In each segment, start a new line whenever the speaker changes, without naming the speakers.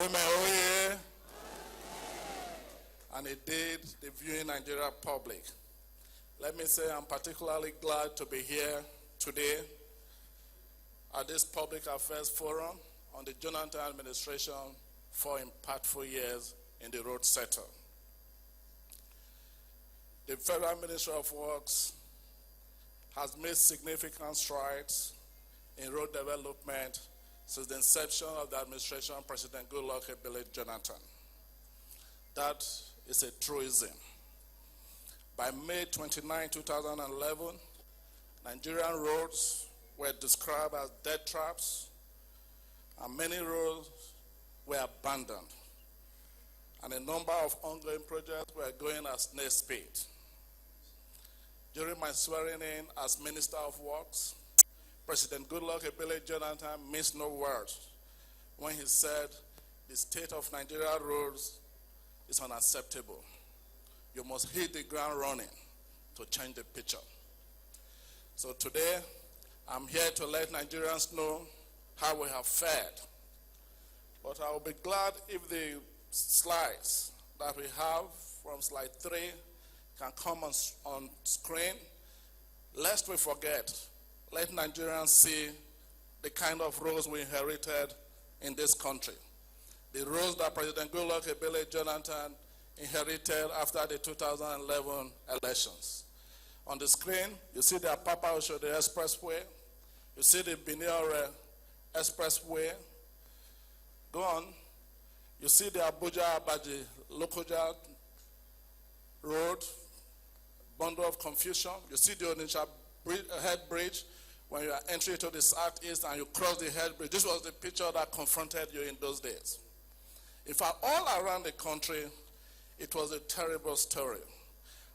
Women, oh yeah. And it did the viewing Nigeria public. Let me say I'm particularly glad to be here today at this Public Affairs Forum on the Jonathan administration for impactful years in the road sector. The Federal Ministry of Works has made significant strides in road development since the inception of the administration of President Goodluck Jonathan. That is a truism. By May 29, 2011, Nigerian roads were described as death traps, and many roads were abandoned, and a number of ongoing projects were going at snail speed. During my swearing in as Minister of Works, President Goodluck Jonathan missed no words when he said the state of Nigeria roads is unacceptable. You must hit the ground running to change the picture. So today, I'm here to let Nigerians know how we have fared. But I will be glad if the slides that we have from slide 3 can come on screen. Lest we forget, let Nigerians see the kind of roads we inherited in this country. The roads that President Goodluck Jonathan inherited after the 2011 elections. On the screen, you see the Apapa Oshodi Expressway. You see the Biniore Expressway. Go on. You see the Abuja-Abaji Lokoja Road, bundle of confusion. You see the Onitsha head bridge when you are entering to the southeast and you cross the head bridge. This was the picture that confronted you in those days. In fact, all around the country, it was a terrible story.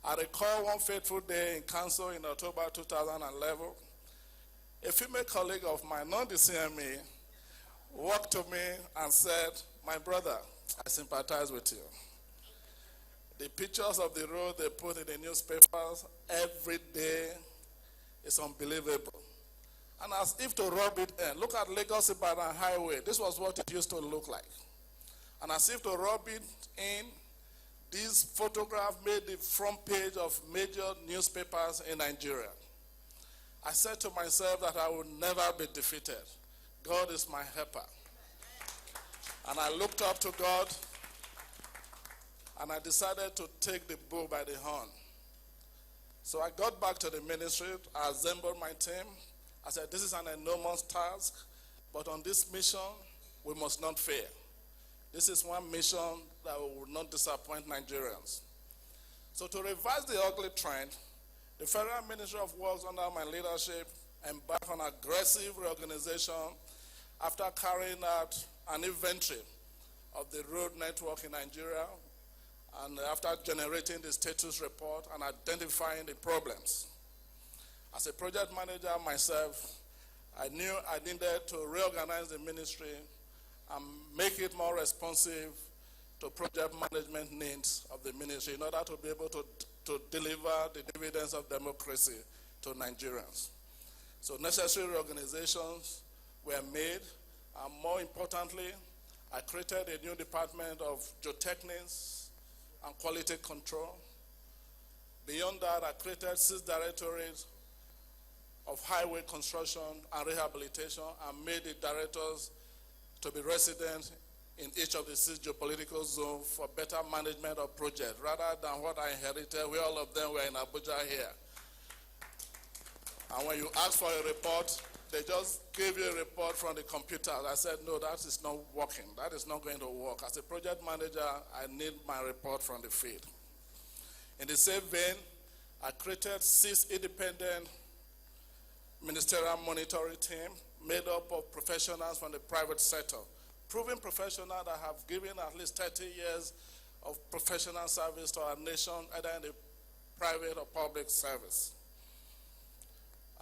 I recall one fateful day in council in October 2011, a female colleague of mine, not the CME, walked to me and said, "My brother, I sympathize with you. The pictures of the road they put in the newspapers every day is unbelievable." And as if to rub it in, look at Lagos-Ibadan Highway. This was what it used to look like. And as if to rub it in, this photograph made the front page of major newspapers in Nigeria. I said to myself that I would never be defeated. God is my helper. And I looked up to God, and I decided to take the bull by the horn. So I got back to the ministry, I assembled my team. I said, this is an enormous task, but on this mission, we must not fail. This is one mission that will not disappoint Nigerians. So to reverse the ugly trend, the Federal Ministry of Works under my leadership embarked on aggressive reorganization after carrying out an inventory of the road network in Nigeria and after generating the status report and identifying the problems. As a project manager myself, I knew I needed to reorganize the ministry and make it more responsive to project management needs of the ministry in order to be able to deliver the dividends of democracy to Nigerians. So necessary reorganizations were made, and more importantly, I created a new department of geotechnics and quality control. Beyond that, I created 6 directorates of highway construction and rehabilitation and made the directors to be resident in each of the 6 geopolitical zones for better management of projects, rather than what I inherited, where all of them were in Abuja here. And when you ask for a report, they just gave you a report from the computer. I said, no, that is not working. That is not going to work. As a project manager, I need my report from the field. In the same vein, I created 6 independent ministerial monitoring teams made up of professionals from the private sector, proven professionals that have given at least 30 years of professional service to our nation, either in the private or public service.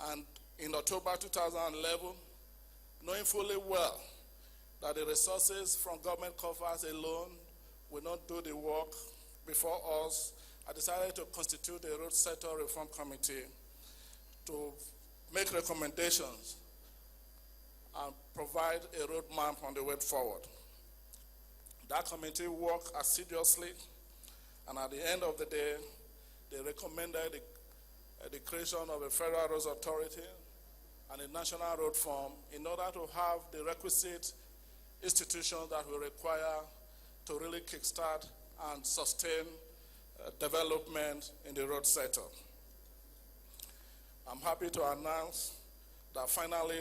And in October 2011, knowing fully well that the resources from government coffers alone will not do the work before us, I decided to constitute a road sector reform committee to make recommendations and provide a roadmap on the way forward. That committee worked assiduously, and at the end of the day, they recommended the creation of a Federal Roads Authority and a National Road Fund in order to have the requisite institutions that we require to really kickstart and sustain development in the road sector. I'm happy to announce that finally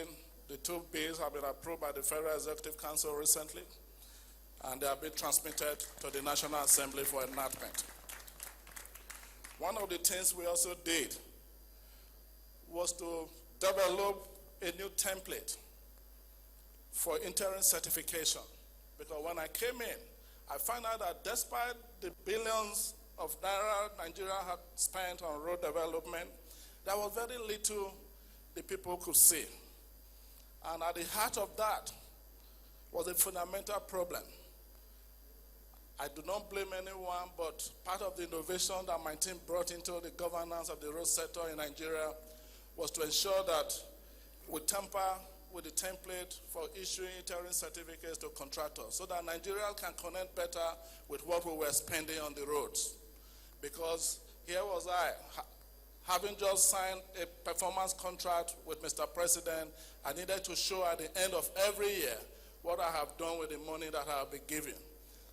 the two bills have been approved by the Federal Executive Council recently, and they have been transmitted to the National Assembly for enactment. One of the things we also did was to develop a new template for interim certification. Because when I came in, I found out that despite the billions of naira Nigeria had spent on road development, there was very little the people could see. And at the heart of that was a fundamental problem. I do not blame anyone, but part of the innovation that my team brought into the governance of the road sector in Nigeria was to ensure that we tamper with the template for issuing interim certificates to contractors so that Nigerians can connect better with what we were spending on the roads. Because here was I, having just signed a performance contract with Mr. President, I needed to show at the end of every year what I have done with the money that I have been given.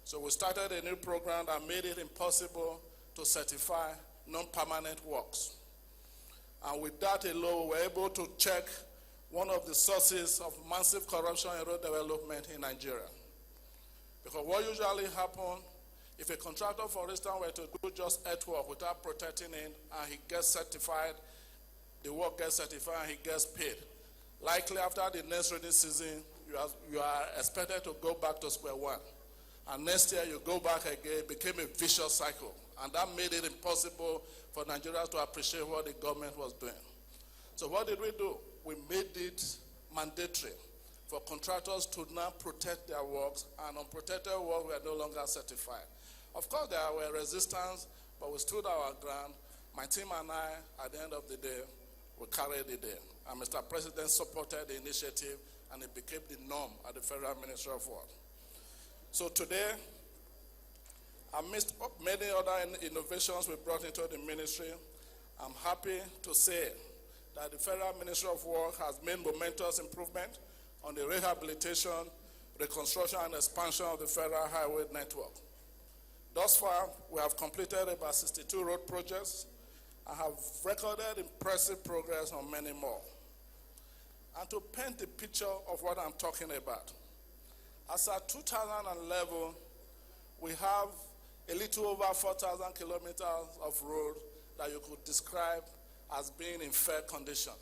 So we started a new program that made it impossible to certify non-permanent works. And with that alone, we were able to check one of the sources of massive corruption in road development in Nigeria. Because what usually happens, if a contractor, for instance, were to do just earthwork without protecting it, and he gets certified, the work gets certified, and he gets paid. Likely after the next rainy season, you are expected to go back to square one. And next year you go back again. It became a vicious cycle. And that made it impossible for Nigerians to appreciate what the government was doing. So what did we do? We made it mandatory for contractors to now protect their works, and unprotected work were no longer certified. Of course, there were resistance, but we stood our ground. My team and I, at the end of the day, we carried it there. And Mr. President supported the initiative, and it became the norm at the Federal Ministry of Works. So today, amidst many other innovations we brought into the ministry, I'm happy to say that the Federal Ministry of Works has made momentous improvement on the rehabilitation, reconstruction, and expansion of the federal highway network. Thus far, we have completed about 62 road projects and have recorded impressive progress on many more. And to paint the picture of what I'm talking about, as at 2011, we have a little over 4,000 kilometers of road that you could describe as being in fair condition.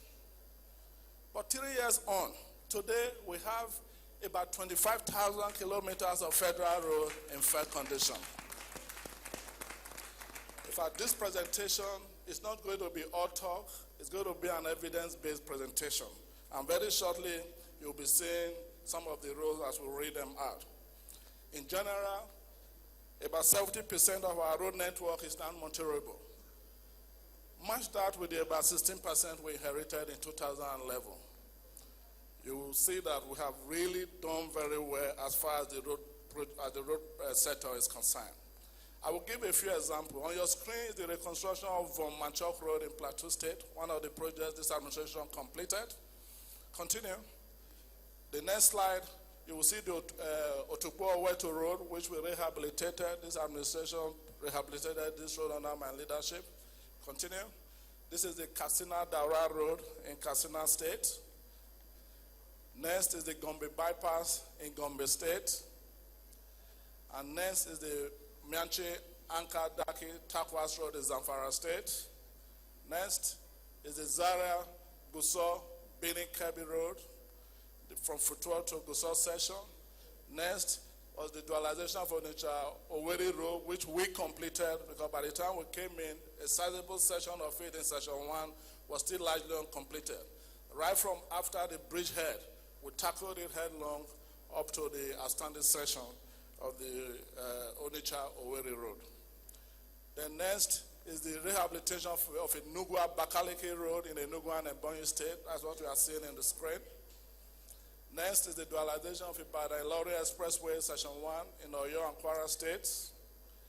But 3 years on, today we have about 25,000 kilometers of federal road in fair condition. In fact, this presentation is not going to be all talk, it's going to be an evidence-based presentation. And very shortly, you'll be seeing some of the roads as we read them out. In general, about 70% of our road network is non-motorable. Match that with the about 16% we inherited in 2011. You will see that we have really done very well as far as the road sector is concerned. I will give a few examples. On your screen is the reconstruction of Manchok Road in Plateau State, one of the projects this administration completed. Continue. The next slide, you will see the Okonjo-Iweala Road, which we rehabilitated. This administration rehabilitated this road under my leadership. Continue. This is the Katsina-Daura Road in Katsina State. Next is the Gombe Bypass in Gombe State. And next is the Mianchi-Anka-Daki-Takwas Road in Zamfara State. Next is the Zaria-Gusau-Benin-Kebbi Road from Futua to Gusau section. Next was the dualization of Okonjo-Iweala Road, which we completed because by the time we came in, a sizable section of it in section 1 was still largely uncompleted. Right from after the bridgehead, we tackled it headlong up to the outstanding section of the Onitsha-Owerri Road. Then next is the rehabilitation of Enugua-Bakaliki Road in Enugu and Ebonyi State. That's what we are seeing in the screen. Next is the dualization of Ibadan-Ilori Expressway, Section 1 in Oyo and Kwara States.